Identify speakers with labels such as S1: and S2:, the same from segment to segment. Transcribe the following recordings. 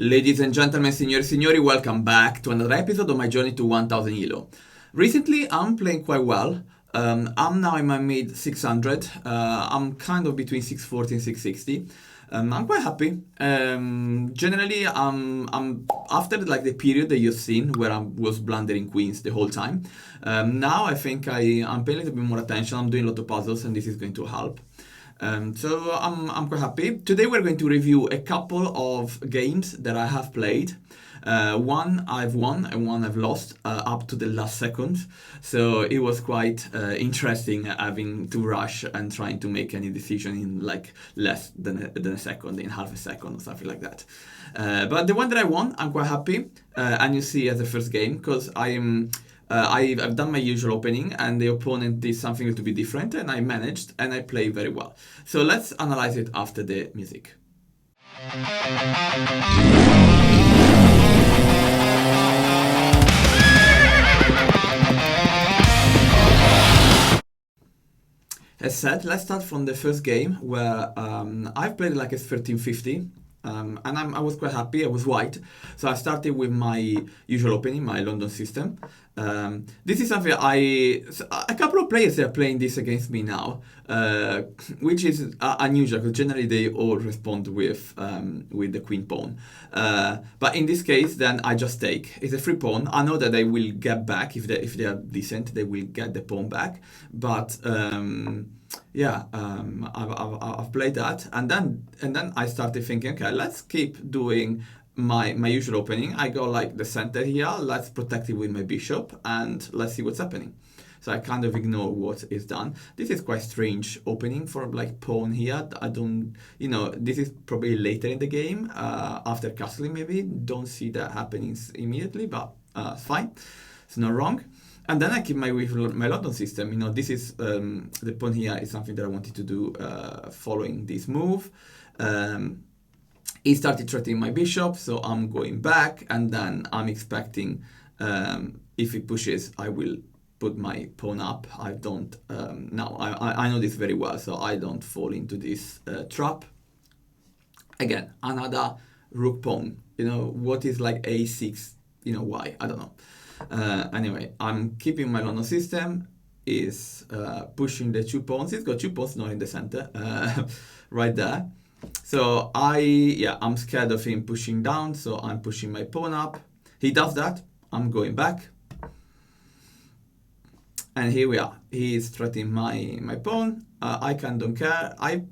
S1: Ladies and gentlemen, signori e signori, welcome back to another episode of my journey to 1000 Elo. Recently, I'm playing quite well. I'm now in my mid 600. I'm kind of between 640 and 660. I'm quite happy. Generally, I'm after like the period that you've seen where I was blundering queens the whole time. Now I think I'm paying a little bit more attention. I'm doing a lot of puzzles, and this is going to help. So I'm quite happy. Today we're going to review a couple of games that I have played. One I've won and one I've lost up to the last second. So it was quite interesting having to rush and trying to make any decision in like less than a second, in half a second or something like that. But the one that I won, I'm quite happy. And you see as the first game, because I've done my usual opening and the opponent did something a little bit different and I managed and I played very well. So let's analyze it after the music. As said, let's start from the first game where I've played like a 1350. And I was quite happy. I was white, so I started with my usual opening, my London system. This is something a couple of players are playing this against me now, which is unusual because generally they all respond with the queen pawn. But in this case, then I just take. It's a free pawn. I know that they will get back if they are decent. They will get the pawn back, but. I've played that, and then I started thinking, okay, let's keep doing my usual opening. I go like the center here. Let's protect it with my bishop, and let's see what's happening. So I kind of ignore what is done. This is quite strange opening for like pawn here. I don't, this is probably later in the game, after castling maybe. Don't see that happening immediately, but it's fine. It's not wrong. And then I keep my London system. This is the pawn here is something that I wanted to do following this move. He started threatening my bishop, so I'm going back, and then I'm expecting if he pushes, I will put my pawn up. I don't. Now I know this very well, so I don't fall into this trap. Again, another rook pawn. What is like a6? Why? I don't know. Anyway, I'm keeping my London system, is pushing the two pawns. It's got two pawns not in the center, right there. So I'm scared of him pushing down, so I'm pushing my pawn up. He does that, I'm going back. And here we are. He is threatening my pawn. I don't care. I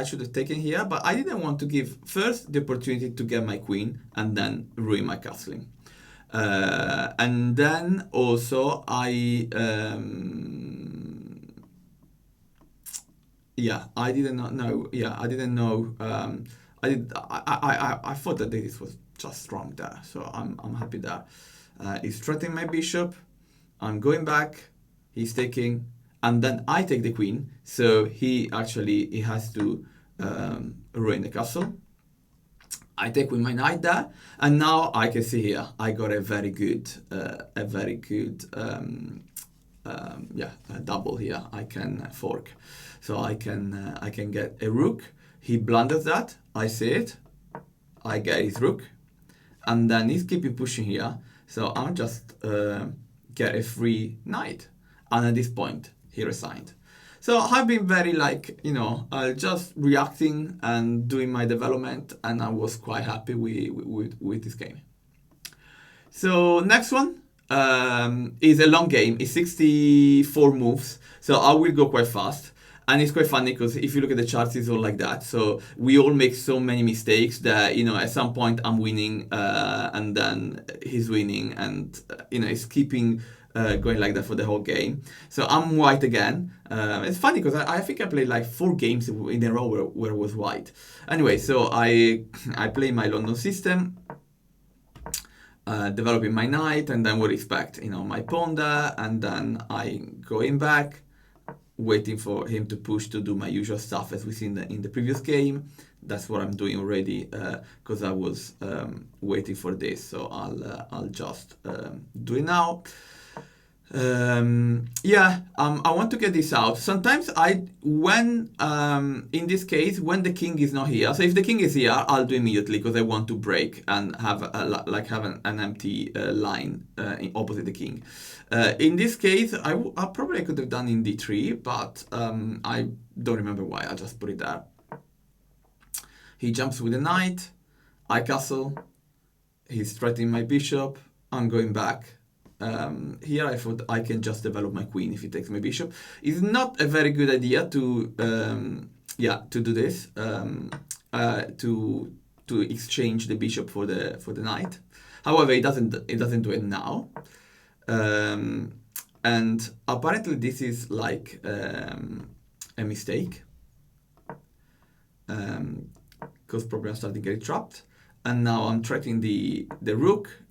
S1: should have taken here, but I didn't want to give first the opportunity to get my queen and then ruin my castling. And then also I did not know. I didn't know. I thought that this was just wrong there, so I'm happy there. He's threatening my bishop. I'm going back. He's taking, and then I take the queen. So he has to ruin the castle. I take with my knight there, and now I can see here I got a very good double here. I can fork, so I can get a rook. He blunders that. I see it. I get his rook, and then he's keeping pushing here. So I'm just get a free knight, and at this point he resigned. So I've been very just reacting and doing my development, and I was quite happy with this game. So next one is a long game. It's 64 moves, so I will go quite fast. And it's quite funny because if you look at the charts, it's all like that. So we all make so many mistakes that, at some point I'm winning and then he's winning, and, it's keeping going like that for the whole game. So I'm white again. It's funny because I think I played like 4 games in a row where I was white. Anyway, so I play my London system, developing my knight, and then would expect, my pawn there, and then I going back, waiting for him to push to do my usual stuff as we see in the previous game. That's what I'm doing already because I was waiting for this. So I'll just do it now. I want to get this out. Sometimes in this case, when the king is not here, so if the king is here, I'll do immediately because I want to break and have an empty line opposite the king. In this case, I probably could have done in d3, but I don't remember why. I just put it there. He jumps with the knight. I castle. He's threatening my bishop. I'm going back. Here I thought I can just develop my queen if he takes my bishop. It's not a very good idea to do this, to exchange the bishop for the knight. However, it doesn't do it now, and apparently this is like a mistake, because probably I'm starting to get trapped, and now I'm threatening the rook.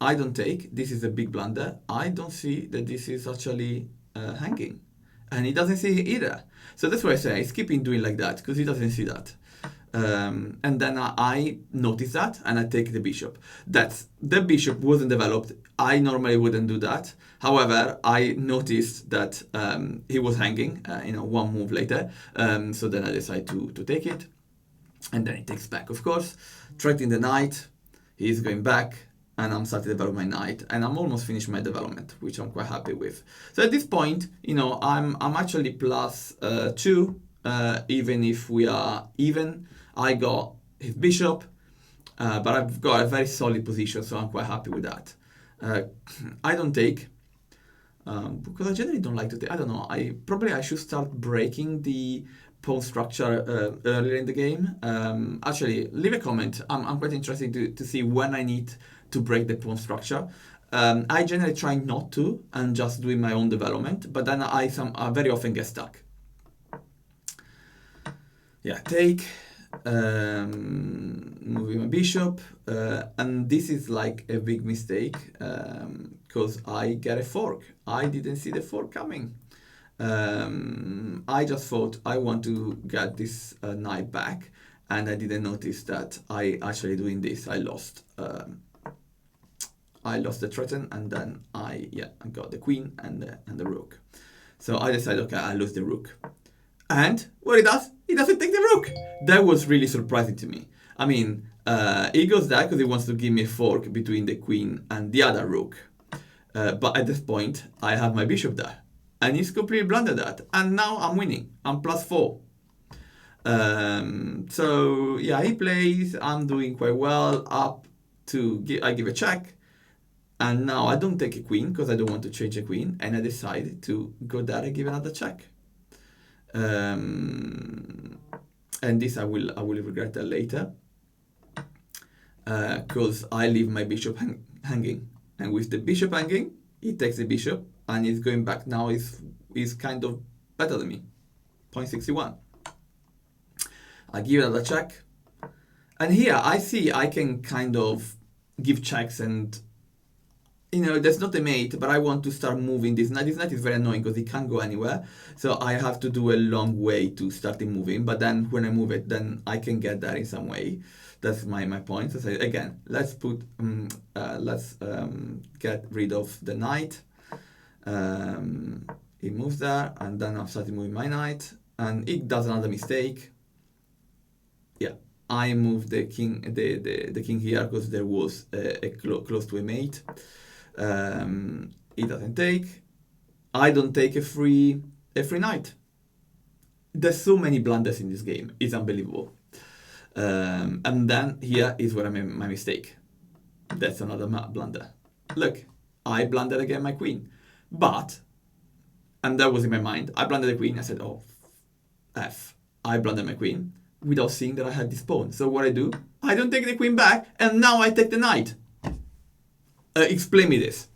S1: I don't take. This is a big blunder. I don't see that this is actually hanging. And he doesn't see it either. So that's why I say he's keeping doing like that, because he doesn't see that. And then I notice that, and I take the bishop. The bishop wasn't developed. I normally wouldn't do that. However, I noticed that he was hanging, one move later. So then I decide to take it. And then he takes back, of course. Threatening the knight. He's going back. And I'm starting to develop my knight, and I'm almost finished my development, which I'm quite happy with. So at this point, I'm actually plus 2, even if we are even. I got his bishop, but I've got a very solid position, so I'm quite happy with that. I don't take, because I generally don't like to take. I don't know. I should start breaking the pawn structure earlier in the game. Actually, leave a comment. I'm quite interested to see when I need to break the pawn structure. I generally try not to and just doing my own development, but then I very often get stuck. Yeah, take, moving my bishop, and this is like a big mistake because I get a fork. I didn't see the fork coming. I just thought I want to get this knight back, and I didn't notice that I actually doing this. I lost the threaten, and then I got the queen and the rook. So I decided, okay, I lose the rook. And what he doesn't take the rook. That was really surprising to me. I mean, he goes there because he wants to give me a fork between the queen and the other rook. But at this point, I have my bishop there. And he's completely blundered that. And now I'm winning. I'm plus 4. So, yeah, he plays. I'm doing quite well. I give a check. And now I don't take a queen because I don't want to change a queen. And I decide to go there and give another check. And this I will regret that later. Because I leave my bishop hanging. And with the bishop hanging, he takes the bishop. And he's going back now. He's kind of better than me. 0.61. I give another check. And here I see I can kind of give checks and there's not a mate, but I want to start moving this knight. This knight is very annoying because he can't go anywhere. So I have to do a long way to start him moving. But then when I move it, then I can get there in some way. That's my point. So again, let's get rid of the knight. He moves there, and then I'm starting moving my knight. And it does another mistake. Yeah, I moved the king, the king here because there was close to a mate. He doesn't take. I don't take a free knight. There's so many blunders in this game. It's unbelievable. And then here is where I made my mistake. That's another blunder. Look, I blundered again my queen. And that was in my mind. I blundered the queen. I said, oh, F. I blundered my queen without seeing that I had this pawn. So what I do? I don't take the queen back, and now I take the knight. Explain me this.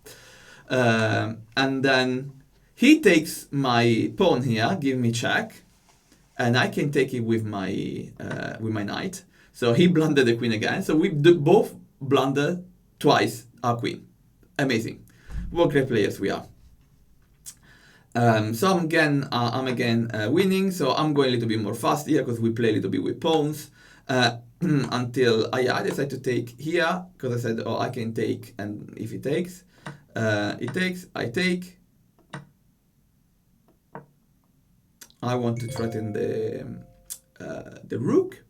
S1: And then he takes my pawn here, give me check, and I can take it with my knight. So he blundered the queen again. So we both blunder twice our queen. Amazing. What great players we are. So I'm again winning. So I'm going a little bit more fast here because we play a little bit with pawns. Until I decide to take here because I said, oh, I can take, and if he takes, It takes, I take. I want to threaten the rook.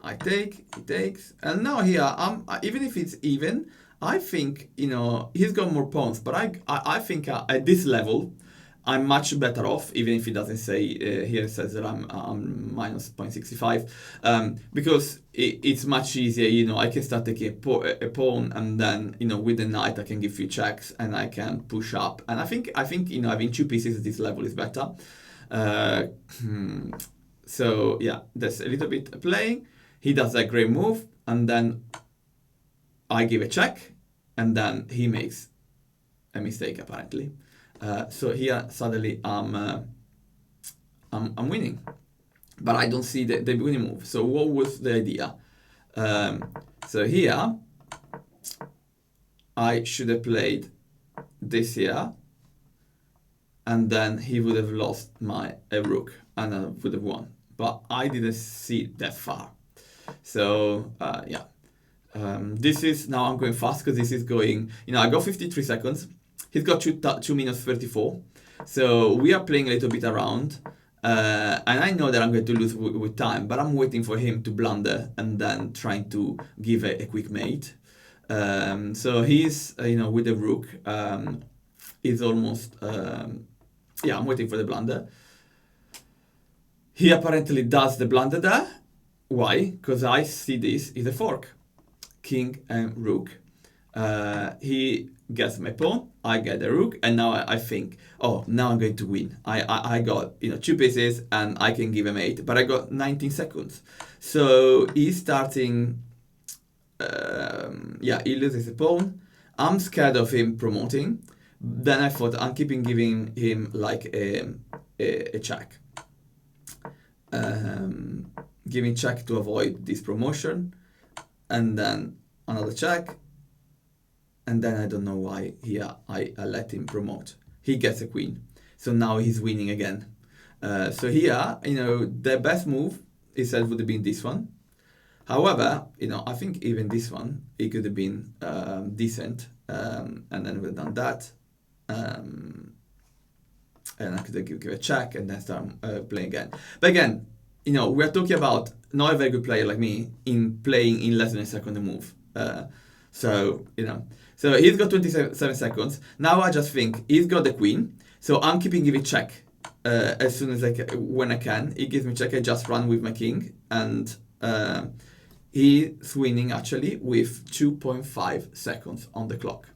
S1: I take, he takes, and now here, even if it's even, I think, he's got more pawns, but I think at this level, I'm much better off, even if it doesn't say, here it says that I'm minus 0.65, because it's much easier, I can start taking a pawn, and then, with the knight, I can give few checks, and I can push up, and I think, having two pieces at this level is better. So, yeah, there's a little bit playing. He does a great move, and then I give a check, and then he makes a mistake apparently. So here suddenly I'm winning, but I don't see the winning move. So what was the idea? So here I should have played this here, and then he would have lost my rook, and I would have won. But I didn't see that far. So yeah, this is, now I'm going fast because this is going, I got 53 seconds. He's got 2 minutes 34. So we are playing a little bit around. And I know that I'm going to lose with time, but I'm waiting for him to blunder and then trying to give a quick mate. So he's, with the rook, is almost, yeah, I'm waiting for the blunder. He apparently does the blunder there. Why? Because I see this is a fork. King and rook. He gets my pawn, I get the rook, and now I think, oh, now I'm going to win. I got, two pieces, and I can give a mate, but I got 19 seconds. So he's starting, yeah, he loses a pawn. I'm scared of him promoting. Then I thought I'm giving him like a check. Giving check to avoid this promotion, and then another check, and then I don't know why here I let him promote. He gets a queen, so now he's winning again. So here, the best move, he said, would have been this one. However, I think even this one, it could have been decent, and then we've done that, and I could have give a check and then start playing again. But again, we're talking about not a very good player like me in playing in less than a second move. So he's got 27 seconds. Now I just think he's got the queen, so I'm keeping giving check as soon as when I can. He gives me check, I just run with my king, and he's winning actually with 2.5 seconds on the clock.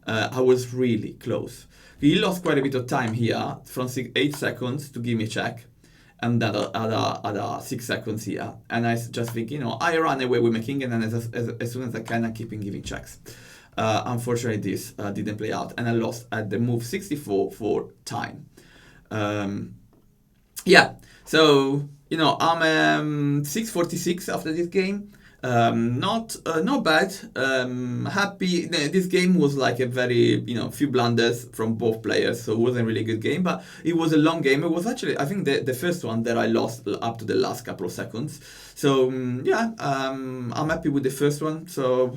S1: I was really close. He lost quite a bit of time here, from 8 seconds to give me a check, and then other 6 seconds here. And I just think, I run away with my king, and then as soon as I can, I keep giving checks. Unfortunately, this didn't play out, and I lost at the move 64 for time. Yeah, so, I'm 646 after this game. Not bad. Happy. This game was like a very, few blunders from both players, so it wasn't a really good game, but it was a long game. It was actually, I think, the first one that I lost up to the last couple of seconds. So yeah, I'm happy with the first one. So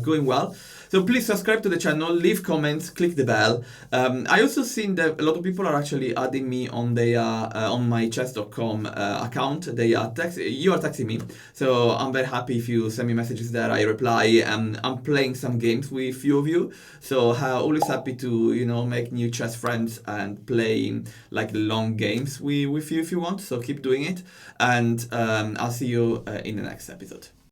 S1: going well. So please subscribe to the channel, leave comments, click the bell. I also seen that a lot of people are actually adding me on their on my chess.com account. You are texting me, so I'm very happy if you send me messages there. I reply. I'm playing some games with few of you, so always happy to make new chess friends and play like long games with you if you want. So keep doing it, and I'll see you in the next episode.